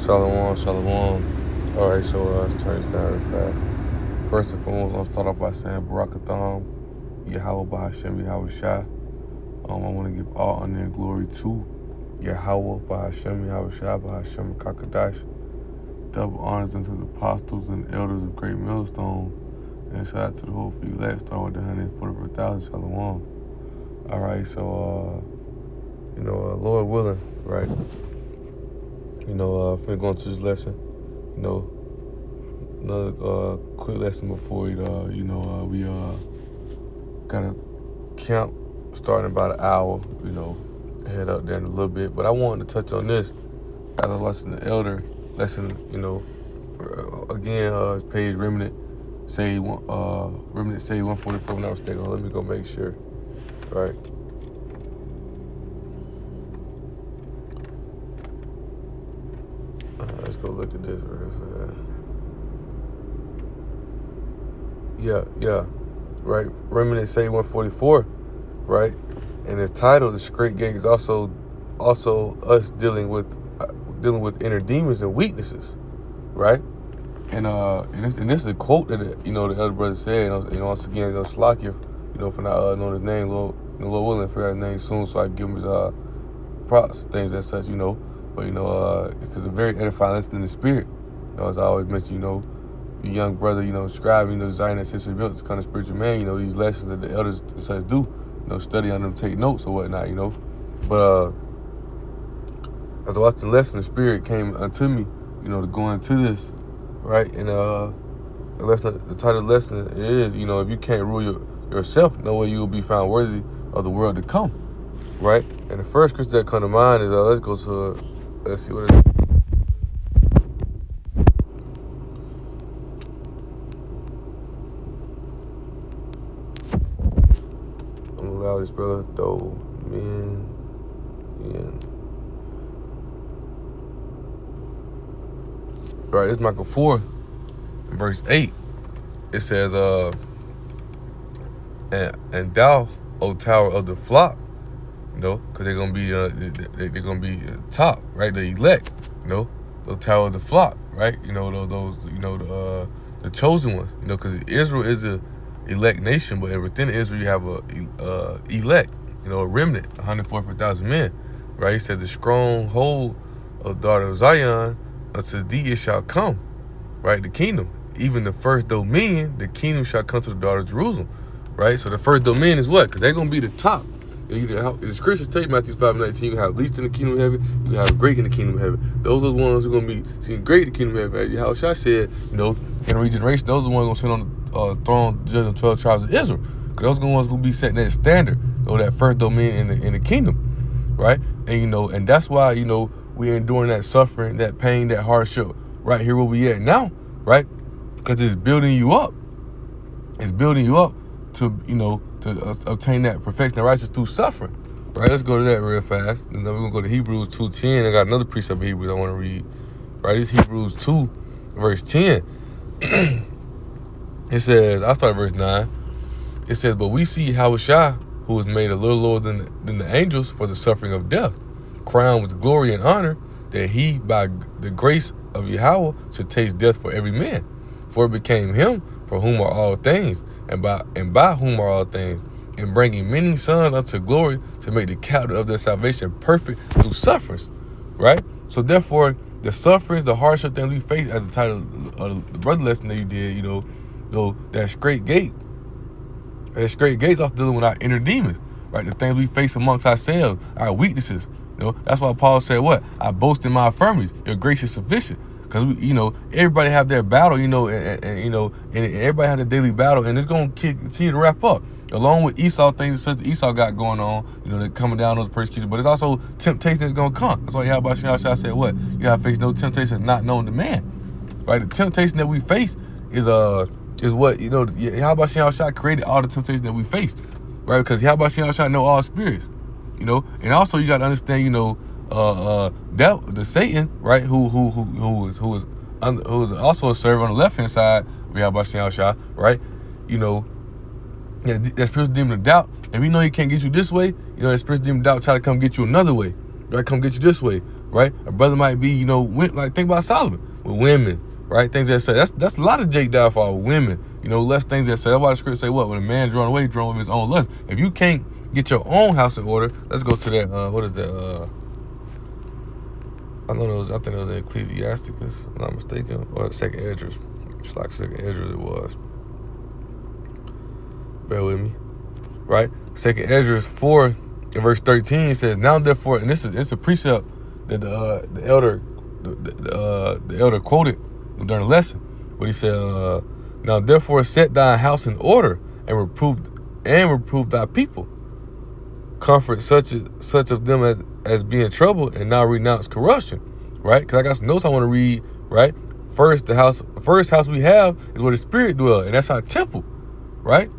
Shalom, shalom. All right, so let's turn this down real fast. First and foremost, I'll start off by saying Barakatham, Yahweh Bahashem, Yahweh Shai. I want to give all honor and glory to Yahweh Bahashem, Yahweh Shai, Bahashem, Kakadash. Double honors unto the apostles and elders of Great Millstone. And shout out to the whole few elect, starting with the 144,000, shalom. All right, so, Lord willing, right? Finna go into this lesson. Another quick lesson before we got a camp starting about an hour. Head up there in a little bit. But I wanted to touch on this as I was watching the elder lesson. Again, page remnant say 144. When I was thinking, let me go make sure, right? Let's go look at this real fast. Yeah, right. Remnant say 144, right? And it's titled "The Great Gate" is also us dealing with inner demons and weaknesses, right? And this is a quote that the elder brother said. Once again, Shalakia, for not knowing his name, Lord willing, figure out his name soon, so I can give him his props, things as such, But because it's a very edifying lesson in the spirit. As I always mention, your young brother, scribe, designing that system built this kind of spiritual man. These lessons that the elders and such do. Study on them, take notes or whatnot. But as I watched the lesson, the spirit came unto me, to go into this, right? And the title of the lesson is, if you can't rule yourself, no way you will be found worthy of the world to come, right? And the first scripture that come to mind is let's see what it is. I'm gonna allow this brother though, man. All right, this is Michael 4, verse 8. It says, and thou, O tower of the flock, because they're gonna be top, right? The elect, the tower of the flock, right? Those the chosen ones, because Israel is a elect nation, but within Israel you have a elect, a remnant, 144,000 men, right? He said the stronghold of the daughter of Zion, unto thee it shall come, right? The kingdom, even the first dominion, the kingdom shall come to the daughter of Jerusalem, right? So the first dominion is what? Because they're gonna be the top. The scriptures tell you, Matthew 5:19, you can have least in the kingdom of heaven, you can have great in the kingdom of heaven. Those are the ones who are going to be seen great in the kingdom of heaven. As Yahushua said, in regeneration, those are the ones going to sit on the throne, judging the 12 tribes of Israel. Because those are the ones going to be setting that standard, that first dominion in the kingdom, right? And, and that's why, we're enduring that suffering, that pain, that hardship, right here where we at now, right? Because it's building you up. It's building you up to, to obtain that perfection and righteousness through suffering. Right, let's go to that real fast. And then we're going to go to Hebrews 2:10. I got another precept of Hebrews I want to read. Right, it's Hebrews 2, verse 10. It says, I'll start at verse 9. It says, but we see Yahushua, who was made a little lower than the angels for the suffering of death, crowned with glory and honor, that he, by the grace of Yahweh, should taste death for every man. For it became him for whom are all things, and by whom are all things, and bringing many sons unto glory, to make the captain of their salvation perfect through sufferings, right? So therefore, the sufferings, the hardship things we face, as the title of the brother lesson that you did, that straight gate's off dealing with our inner demons, right? The things we face amongst ourselves, our weaknesses. That's why Paul said, what? I boast in my infirmities, your grace is sufficient. Because, everybody have their battle, and everybody have their daily battle, and it's going to continue to wrap up. Along with Esau, things such that Esau got going on, they're coming down those persecutions, but it's also temptation that's going to come. That's why Yahweh said, what? You got to face no temptation not known to man, right? The temptation that we face is what, Yahweh created all the temptation that we face, right? Because Yahweh know all spirits, and also you got to understand, the Satan, right, who is also a servant on the left hand side of Yahweh, right? That spiritual demon of doubt. And we know he can't get you this way, that spiritual demon of doubt try to come get you another way, right? Come get you this way. right? A brother might be, like think about Solomon with women, right? Things that say that's a lot of Jake downfall with women, less things that say. That's why the script say what? When a man drawn away, drawn with his own lust. If you can't get your own house in order, let's go to that. What is that? I think it was in Ecclesiasticus, if I'm not mistaken, or Second Esdras. It's like Second Esdras it was. Bear with me, right? Second Esdras 4 in verse 13 says, "Now therefore," and it's a precept that the elder quoted during the lesson, but he said, "Now therefore set thy house in order and reprove thy people. Comfort such of them as be in trouble, and now renounce corruption." Right? Because I got some notes I want to read. Right? First house we have is where the Spirit dwells, and that's our temple. Right?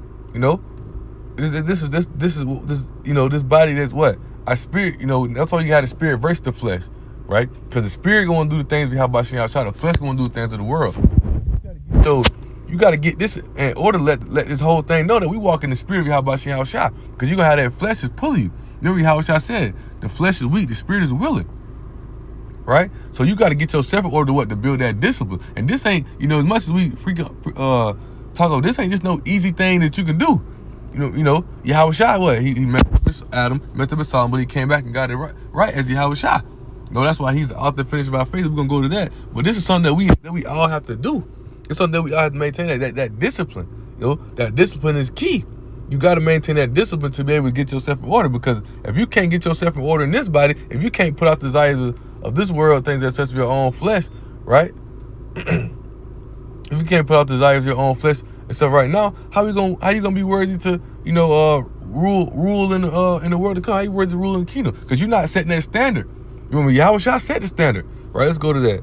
This is this body that's what our spirit. That's why you got the Spirit versus the flesh. Right? Because the Spirit going to do the things we have by Shem outside. The flesh going to do the things of the world. You got to get this in order to let this whole thing know that we walk in the Spirit of Yahweh Shem Shah. Because you're going to have that flesh is pulling you. Remember how I said, the flesh is weak, the Spirit is willing. Right? So you got to get yourself in order to build that discipline. And this ain't, as much as we talk about, this ain't just no easy thing that you can do. Yahweh Shah, what? He messed up with Adam, messed up with Solomon, but he came back and got it right as Yahweh Shah. That's why he's the author and finisher of our faith. We're going to go to that. But this is something that we all have to do. It's something that we all have to maintain, that discipline. That discipline is key. You got to maintain that discipline to be able to get yourself in order. Because if you can't get yourself in order in this body, if you can't put out the desires of this world, things that touch your own flesh, right? If you can't put out the desires of your own flesh and stuff right now, how you gonna be worthy to rule in the world to come? How you worthy to rule in the kingdom? Because you're not setting that standard. Remember, Yahweh Shah set the standard. Right? Let's go to that.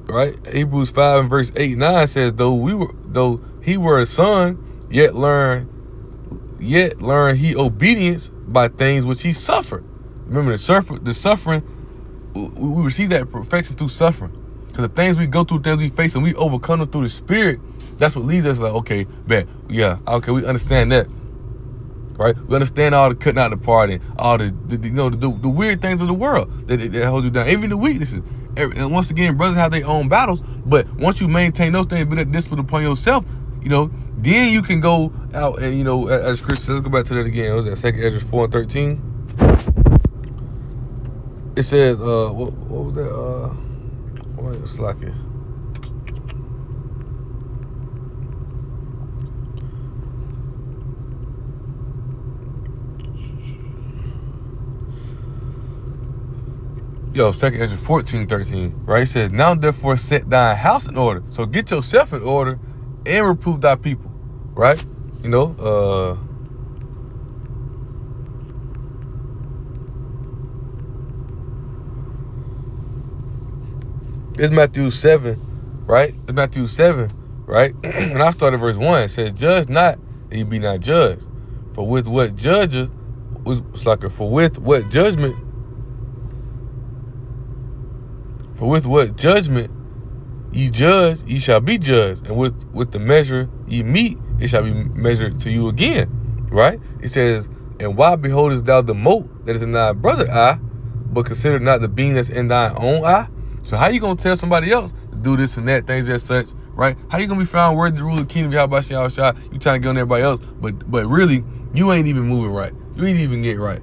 Right? Hebrews 5 and verse 8-9 says, though he were a son, yet learn he obedience by things which he suffered. Remember, the suffering, we receive that perfection through suffering. Because the things we go through, things we face, and we overcome them through the Spirit, that's what leads us like, okay, bet, yeah, okay, we understand that. Right? We understand all the cutting out the party, all the weird things of the world that holds you down, even the weaknesses. And once again, brothers have their own battles, but once you maintain those things, be that discipline upon yourself, then you can go out and, as Chris says, let's go back to that again. What was that? 2 Esdras 4 and 13. It says, what was that? What was it? Slacky. Yo, 2 Esdras 14:13, right? It says, now therefore set thine house in order. So get yourself in order and reprove thy people, right? It's Matthew 7, right? It's Matthew 7, right? And I started verse 1. It says, judge not, that ye be not judged. For with what judgment ye judge, ye shall be judged. And with the measure ye meet, it shall be measured to you again. Right? It says, and why beholdest thou the mote that is in thy brother's eye, but consider not the beam that's in thine own eye? So how you gonna tell somebody else to do this and that, things as such, right? How you gonna be found worthy to rule the kingdom of Yahweh Shem Shah? You trying to get on everybody else, but really, you ain't even moving right. You ain't even getting right.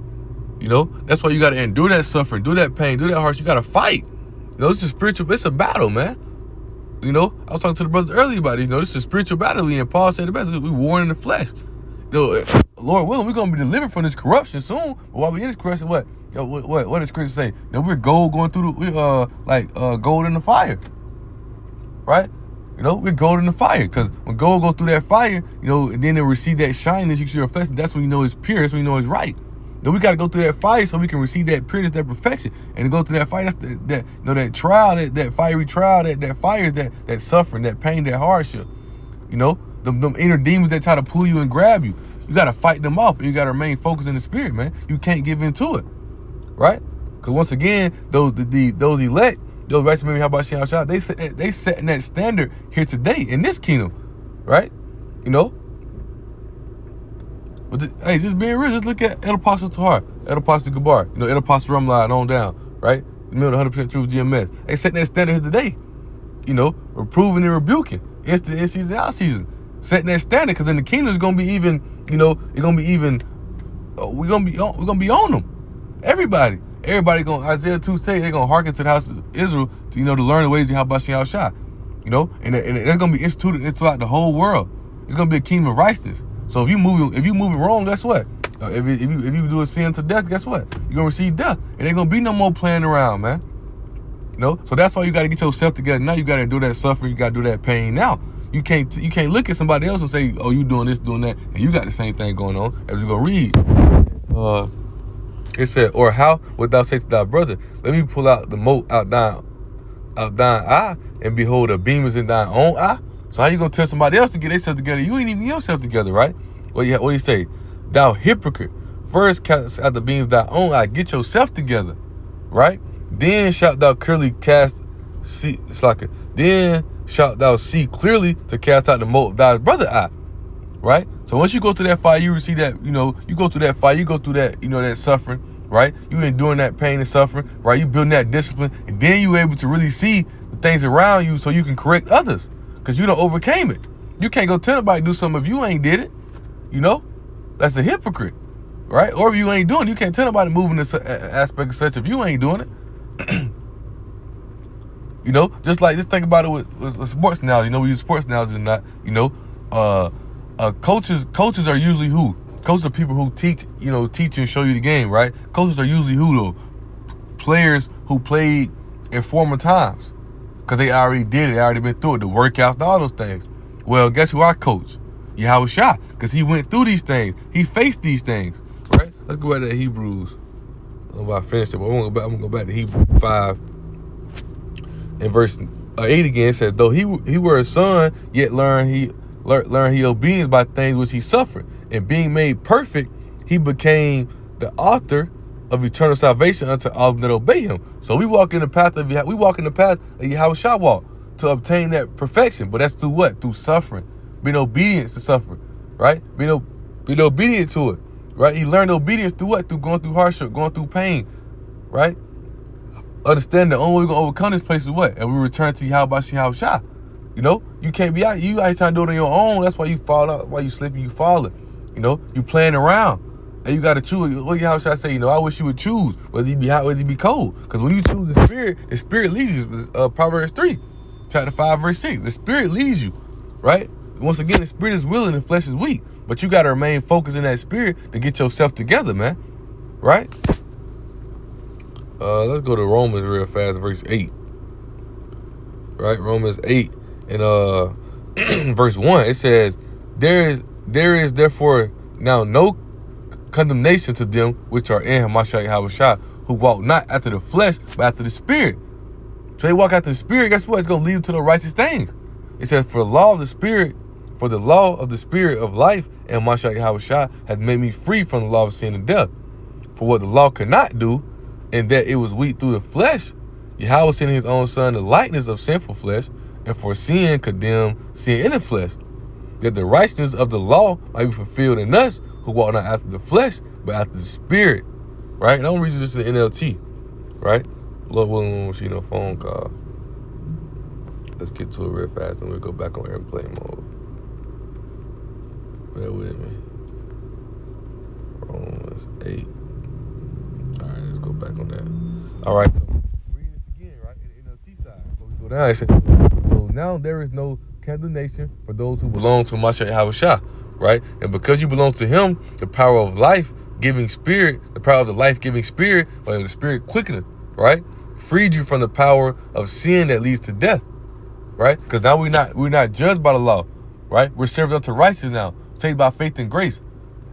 That's why you gotta endure that suffering, do that pain, do that hardship. You gotta fight. This is spiritual. It's a battle, man. I was talking to the brothers earlier about it. This is a spiritual battle. And Paul said the best. We war in the flesh. Lord willing, we're gonna be delivered from this corruption soon. But while we in this corruption, what does Scripture say? We're gold going through gold in the fire, right? We're gold in the fire, because when gold go through that fire, and then it receive that shininess, you see your reflection. That's when you know it's pure. That's when you know it's right. Then we got to go through that fire so we can receive that pureness, that perfection, and to go through that fire. That's that trial, that fiery trial, that fire is that suffering, that pain, that hardship. Them inner demons that try to pull you and grab you. You got to fight them off, and you got to remain focused in the Spirit, man. You can't give into it, right? Because once again, those elect, those righteous men, how about Shem Shah? They setting that standard here today in this kingdom, right? But hey, just being real, just look at El Apostle Tahar, El Apostle Gabar, El Apostle Rumla and on down, right? 100% truth GMS. They setting that standard here today. Reproving and rebuking. Instant in season, out season. Setting that standard, because in the kingdom it's gonna be even, it's gonna be even. We're gonna be on them. Everybody gonna, Isaiah 2 say they're gonna hearken to the house of Israel to to learn the ways of Yahweh Shah. And it's gonna be instituted throughout the whole world. It's gonna be a kingdom of righteousness. So if you moving wrong, guess what? If you do a sin to death, guess what? You're gonna receive death. And ain't gonna be no more playing around, man. So that's why you gotta get yourself together. Now you gotta do that suffering, you gotta do that pain now. You can't look at somebody else and say, oh, you doing this, doing that, and you got the same thing going on. As you go read. It said, or how wilt thou say to thy brother, let me pull out the mote out thine eye, and behold, a beam is in thine own eye? So how you gonna tell somebody else to get themselves together? You ain't even yourself together, right? What do you say? Thou hypocrite, first cast out the beam of thy own eye, get yourself together, right? Then shalt thou clearly then shalt thou see clearly to cast out the mote of thy brother eye, right? So once you go through that fire, you receive that, you go through that fire, you go through that, that suffering, right? You enduring that pain and suffering, right? You building that discipline, and then you able to really see the things around you so you can correct others, because you done overcame it. You can't go tell nobody to do something if you ain't did it, That's a hypocrite, right? Or if you ain't doing it, you can't tell nobody moving this aspect of such if you ain't doing it. Just think about it with sports analogy. We use sports analogy or not. Coaches are usually who? Coaches are people who teach and show you the game, right? Coaches are usually who though? Players who played in former times, because they already did it, they already been through it, the workouts and all those things. Well, guess who our coach? Yahweh Shah, because he went through these things. He faced these things, right? Let's go back to Hebrews. I don't know if I finished it, but I'm gonna go back to Hebrews 5 and verse 8 again. It says, though he were a son, yet learn he obedience by things which he suffered, and being made perfect, he became the author of eternal salvation unto all that obey him. So we walk in the path of Yahweh Shah walked to obtain that perfection. But that's through what? Through suffering, being obedient to suffering, right? Being obedient to it, right? He learned obedience through what? Through going through hardship, going through pain, right? Understand the only way we're gonna overcome this place is what? And we return to Yahweh Shah. You can't be out here trying to do it on your own. That's why you fall out, why you slipping, you falling. You playing around. And you gotta choose. What Yahweh Shah say? I wish you would choose whether you be hot, whether you be cold. Because when you choose the spirit leads you. Proverbs 3, chapter 5, verse 6. The spirit leads you, right? Once again, the spirit is willing, the flesh is weak. But you gotta remain focused in that spirit to get yourself together, man. Right? Let's go to Romans real fast, verse 8. Right? Romans 8 and verse 1. It says, there is therefore now no condemnation to them which are in Hamashiach Yahweh Shah, who walk not after the flesh, but after the spirit. So they walk after the spirit, guess what? It's going to lead them to the righteous things. It says, for the law of the spirit of life and Hamashiach Yahweh Shah has made me free from the law of sin and death. For what the law could not do, and that it was weak through the flesh, Yahweh sent his own son, the likeness of sinful flesh, and for sin condemned sin in the flesh, that the righteousness of the law might be fulfilled in us, who walk not after the flesh, but after the spirit. Right? And I'm gonna read you this in the NLT. Right? Lord willing, won't see no phone call. Let's get to it real fast, and we'll go back on airplane mode. Bear with me. Romans 8. All right, let's go back on that. All right. Read this again, right? In the NLT side. Before we go down, it says, so now there is no condemnation for those who belong to Mashiach Yahweh Shah, right? And because you belong to him, the power of life-giving spirit, the power of the life-giving spirit, or the spirit quickeneth, right? Freed you from the power of sin that leads to death, right? Because now we're not judged by the law, right? We're served unto righteousness now, saved by faith and grace.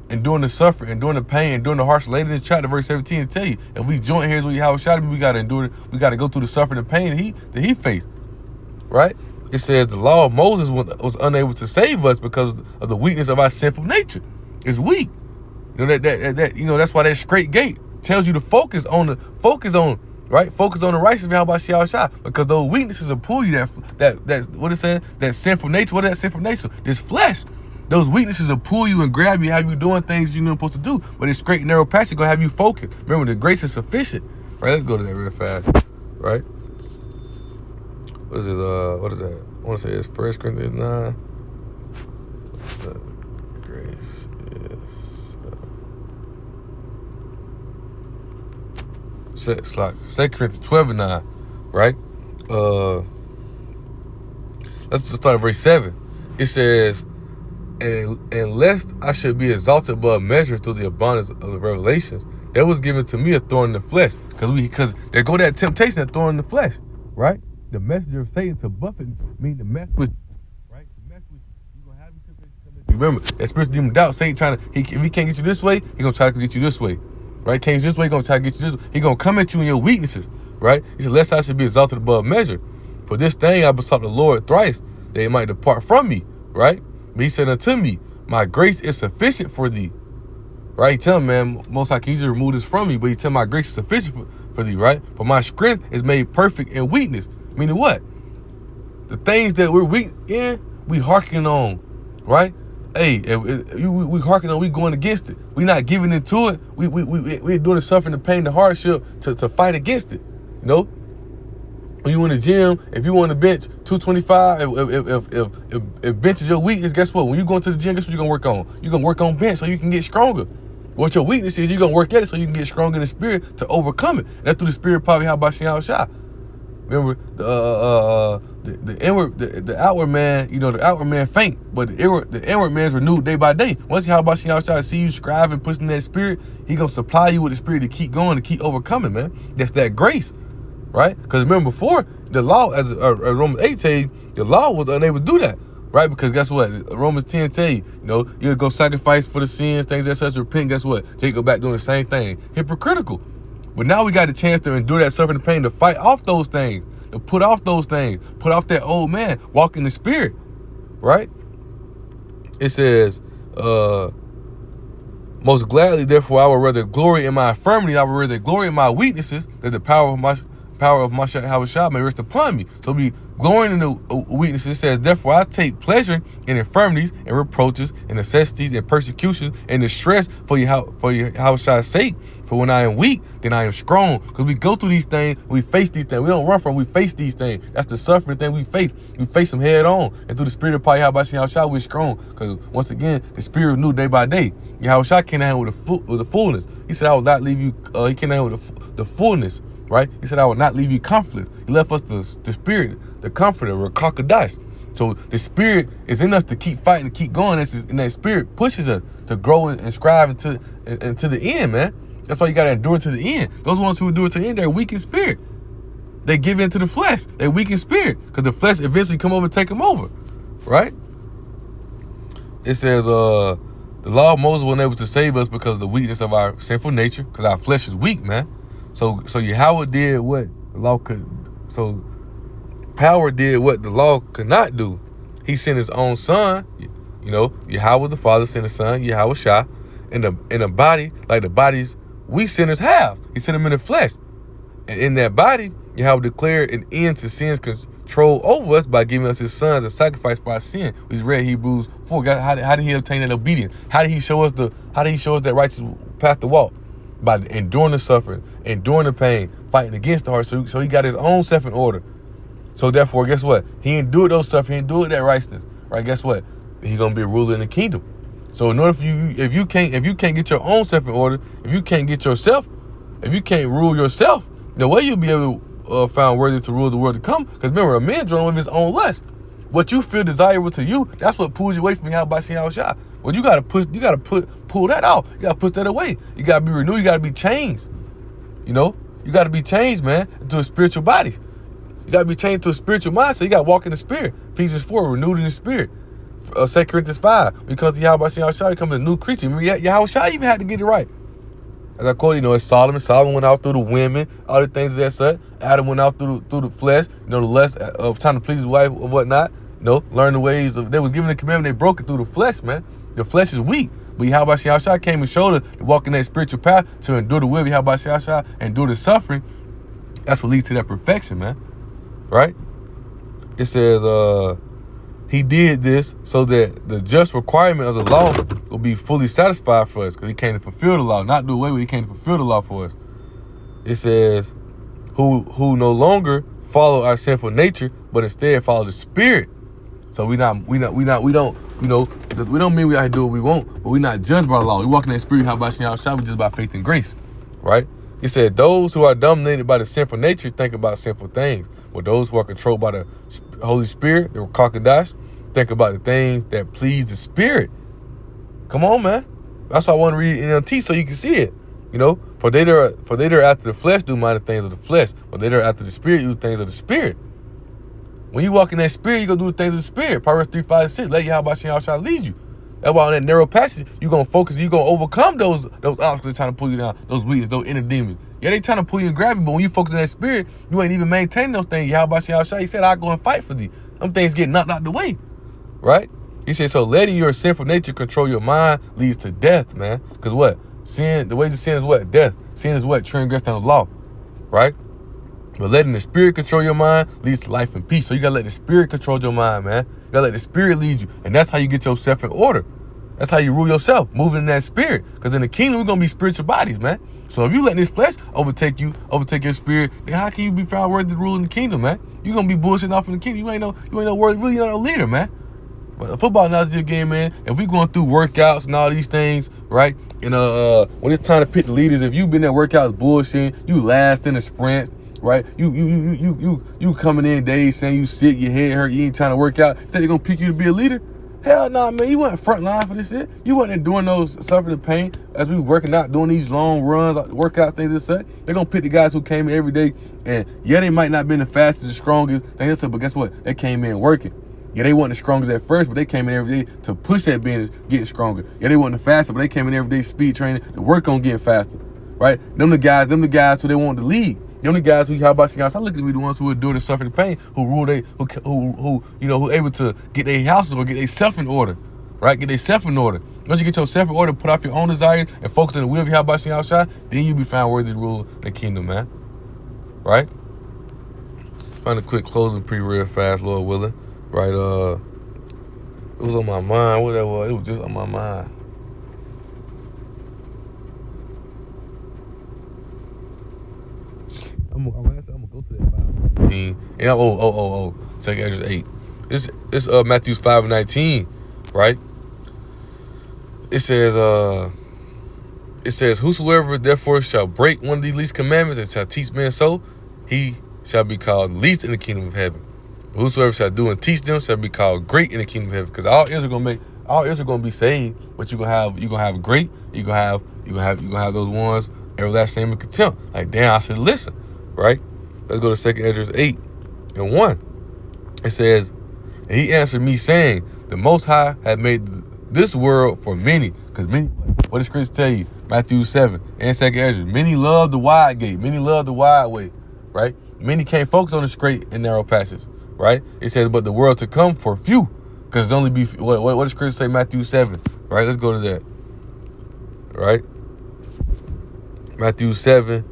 And during the suffering, and during the pain, and during the harsh, later in this chapter, verse 17, to tell you, if we join hands with Yahweh Shah, we got to endure it. We got to go through the suffering and pain that he faced, right? It says the law of Moses was unable to save us because of the weakness of our sinful nature. It's weak. That's why that straight gate tells you to focus on the righteousness of Yahweh Shah, because those weaknesses will pull you that what it said, that sinful nature. What is that sinful nature? This flesh. Those weaknesses will pull you and grab you, have you doing things you're not supposed to do. But this straight and narrow path is gonna have you focused. Remember, the grace is sufficient. Right, let's go to that real fast. right? What is it? What is that? I want to say it's 1 Corinthians 9. Grace is it's like 2 Corinthians 12 and 9, right? Let's just start at verse 7. It says, and lest I should be exalted above measure through the abundance of the revelations, there was given to me a thorn in the flesh. Because there go that temptation, that thorn in the flesh, right? The messenger of Satan to buffet mean to mess with, right? To mess with you gonna have the temptation come at you. Remember, that spiritual demon doubt, Satan trying to, if he can't get you this way, he gonna try to get you this way, right? Can't get you this way, he gonna try to get you this way. He gonna come at you in your weaknesses, right? He said, lest I should be exalted above measure. For this thing I besought the Lord thrice, that it might depart from me, right? But he said unto me, my grace is sufficient for thee, right? He tell him, man, most I can easily remove this from me, but he tell my grace is sufficient for thee, right? For my strength is made perfect in weakness. Meaning what? The things that we're weak in, we hearken on, right? Hey, we hearken on, we going against it. We not giving into it. We're doing the suffering, the pain, the hardship to fight against it. You know? When you in the gym, if you want to bench 225, if bench is your weakness, guess what? When you go into the gym, guess what you're going to work on? You're going to work on bench so you can get stronger. What your weakness is, you're going to work at it so you can get stronger in the spirit to overcome it. And that's through the spirit, probably how about Shah. Remember, the outward man, the outward man faint, but the inward man's renewed day by day. Once how about Shah see you striving, pushing that spirit, he going to supply you with the spirit to keep going, to keep overcoming, man. That's that grace. Right? Because remember, before the law, as Romans 8 tell you, the law was unable to do that. Right? Because guess what? Romans 10 tell you, you go sacrifice for the sins, things that such, repent. Guess what? Jake go back doing the same thing. Hypocritical. But now we got a chance to endure that suffering and pain, to fight off those things, to put off those things, put off that old man, walk in the spirit. Right? It says, most gladly, therefore, I will rather glory in my infirmity, I will rather glory in my weaknesses, that the power of my Shah may rest upon me. So we glorying in the weaknesses. It says, therefore I take pleasure in infirmities and reproaches and necessities and persecutions and distress for Yahweh's sake. For when I am weak, then I am strong. Because we go through these things, we face these things. We don't run from them, we face these things. That's the suffering thing we face. We face them head on. And through the spirit of Yahweh, we're strong. Because once again, the spirit renewed day by day. Yahweh came down with the fullness. He said, I will not leave you. He came down with the fullness. Right? He said, I will not leave you comfortless. He left us the spirit, the comforter, Rakakadice. So the spirit is in us to keep fighting, to keep going. And that spirit pushes us to grow and strive into the end, man. That's why you got to endure to the end. Those ones who endure to the end, they're weak in spirit. They give in to the flesh. They're weak in spirit because the flesh eventually come over and take them over. Right? It says, the law of Moses wasn't able to save us because of the weakness of our sinful nature, because our flesh is weak, man. So Yahweh did what the law could. So power did what the law could not do. He sent his own son. Yahweh the Father sent his son, Yahweh Shah, in a body like the bodies we sinners have. He sent him in the flesh. And in that body, Yahweh declared an end to sin's control over us by giving us his son as a sacrifice for our sin. We read Hebrews 4. God, how did he obtain that obedience? How did he show us that righteous path to walk? By enduring the suffering, enduring the pain, fighting against the heart. So he got his own self in order. So therefore, guess what? He endured those suffering, he endured that righteousness. Right? Guess what? He's gonna be a ruler in the kingdom. So in order for you, if you can't get your own self in order, if you can't rule yourself, the way you'll be able to found worthy to rule the world to come. Because remember, a man drawn with his own lust. What you feel desirable to you, that's what pulls you away from Yahweh Shah. Well, you gotta pull that out. You gotta push that away. You gotta be renewed. You gotta be changed. You gotta be changed, man, into a spiritual body. You gotta be changed to a spiritual mind. So you gotta walk in the spirit. Ephesians 4, renewed in the spirit. 2 Corinthians 5, because Yahweh Shah becomes a new creature. Remember, Yahweh Shah even had to get it right. As I quote, it's Solomon. Solomon went out through the women, all the things of that sort. Adam went out through the flesh, the lust of trying to please his wife or whatnot. Learn the ways of. They was given the commandment. They broke it through the flesh, man. The flesh is weak. But Yahweh Shah came and showed her to walk in that spiritual path, to endure the will of Yahweh Shah, endure the suffering. That's what leads to that perfection, man. Right? It says, he did this so that the just requirement of the law will be fully satisfied for us, because he came to fulfill the law, not do away with it. He came to fulfill the law for us. It says, who no longer follow our sinful nature, but instead follow the Spirit. So we don't mean we have to do what we want, but we not judged by the law. We walk in that Spirit, how about y'all? We just by faith and grace, right? He said, those who are dominated by the sinful nature think about sinful things, but those who are controlled by the Holy Spirit, the Kakadash, think about the things that please the Spirit. Come on, man. That's why I want to read NLT so you can see it. For they that are after the flesh do mind the things of the flesh, but they that are after the Spirit do things of the Spirit. When you walk in that Spirit, you gonna do the things of the Spirit. Proverbs 3:5-6. Let Yahweh shall lead you. That's why on that narrow passage, you're gonna focus, you're gonna overcome those obstacles trying to pull you down, those weaknesses, those inner demons. Yeah, they trying to pull you and grab you, but when you focus on that Spirit, you ain't even maintaining those things. Yahweh shall, he said, I'll go and fight for thee. Them things get knocked out the way. Right? He said, so letting your sinful nature control your mind leads to death, man. Because what? Sin, the wages of sin is what? Death. Sin is what? Transgressing the law. Right? But letting the Spirit control your mind leads to life and peace. So you got to let the Spirit control your mind, man. You got to let the Spirit lead you. And that's how you get yourself in order. That's how you rule yourself, moving in that Spirit. Because in the kingdom, we're going to be spiritual bodies, man. So if you let this flesh overtake your spirit, then how can you be found worthy to rule in the kingdom, man? You're going to be bullshitting off in the kingdom. You ain't no worthy, really not a leader, man. But football analogy again, man. If we going through workouts and all these things, right? And when it's time to pick the leaders, if you've been at workouts bullshitting, you last in the sprint, right? You coming in days saying you sick, your head hurt, you ain't trying to work out. Think they're gonna pick you to be a leader? Hell nah, man. You wasn't front line for this shit. You wasn't doing those suffering the pain as we working out, doing these long runs, workouts, things and such. They're gonna pick the guys who came in every day, and yeah, they might not been the fastest, the strongest, things, but guess what? They came in working. Yeah, they weren't the strongest at first, but they came in every day to push that business, getting stronger. Yeah, they weren't the fastest, but they came in every day speed training to work on getting faster, right? Them the guys who they wanted to lead. Them the guys who, how about you guys? I look at me, the ones who endure the suffering the pain, who able to get their houses or get their self in order, right? Get their self in order. Once you get your self in order, put off your own desires and focus on the will of how about you outside, then you be found worthy to rule the kingdom, man. Right? Find a quick closing real fast, Lord willing. Right, it was on my mind. What that was? It was just on my mind. I'm gonna go to that 5:19. And Second Ezra 8. It's Matthew 5:19, right? It says, whosoever therefore shall break one of these least commandments and shall teach men so, he shall be called least in the kingdom of heaven. Whosoever shall do and teach them shall be called great in the kingdom of heaven. Because all Israel gonna be saved, but you're gonna have great, you're gonna have those ones everlasting shame and contempt. Like, damn, I should listen. Right? Let's go to 2 Ezra 8:1. It says, and he answered me, saying, the Most High had made this world for many. Because many, what does Scripture tell you? Matthew 7 and 2 Ezra. Many love the wide gate. Many love the wide way. Right? Many can't focus on the straight and narrow passage. Right? It says, but the world to come for few. Because it's only be, what does Scripture say? Matthew 7. Right? Let's go to that. Right? Matthew 7,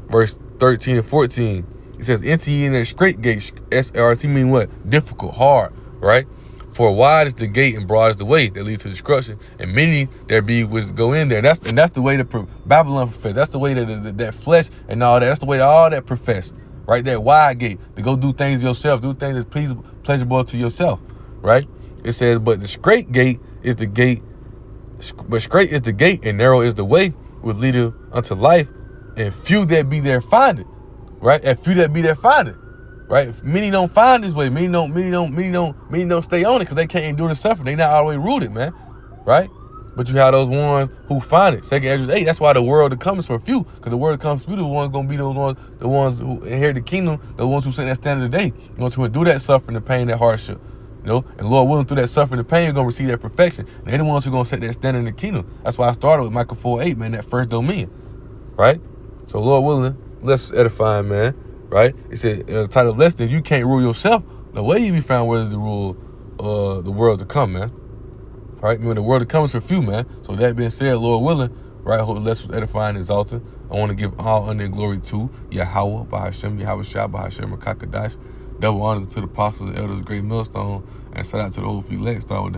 verse 13 and 14. It says, enter ye in that straight gate. SRT mean what? Difficult, hard. Right? For wide is the gate and broad is the way that leads to destruction, and many there be which go in there. And that's the way that Babylon profess. That's the way that flesh and all that. That's the way that all that profess. Right? That wide gate to go do things yourself, do things that's pleasurable to yourself. Right? It says, but the straight gate is the gate, but straight is the gate and narrow is the way which leadeth unto life, and few that be there find it. Right? And few that be there find it. Right? Many don't find this way. Many don't stay on it because they can't endure the suffering. They not all the way rooted, man. Right? But you have those ones who find it. 2 Ezra 8. That's why the world that comes for few. Because the world that comes for few, the ones gonna be the ones who inherit the kingdom, the ones who set that standard today. The ones who endure that suffering, the pain, that hardship. And Lord willing, through that suffering, the pain, you're gonna receive that perfection. And they're the ones who are gonna set that standard in the kingdom. That's why I started with Micah 4:8, man, that first dominion. Right? So Lord willing, let's edify, man. Right? It said the title of lesson, if you can't rule yourself, the way you be found worthy to rule the world to come, man. Right? I mean, the world to come is for few, man. So that being said, Lord willing, right, hope the lesson was edifying and exalting. I want to give all honor and glory to Yahweh, Bahashem, Yahweh Shah, Bahashem, Kakadash. Double honors to the apostles and elders, great millstone, and shout out to the old elect, start with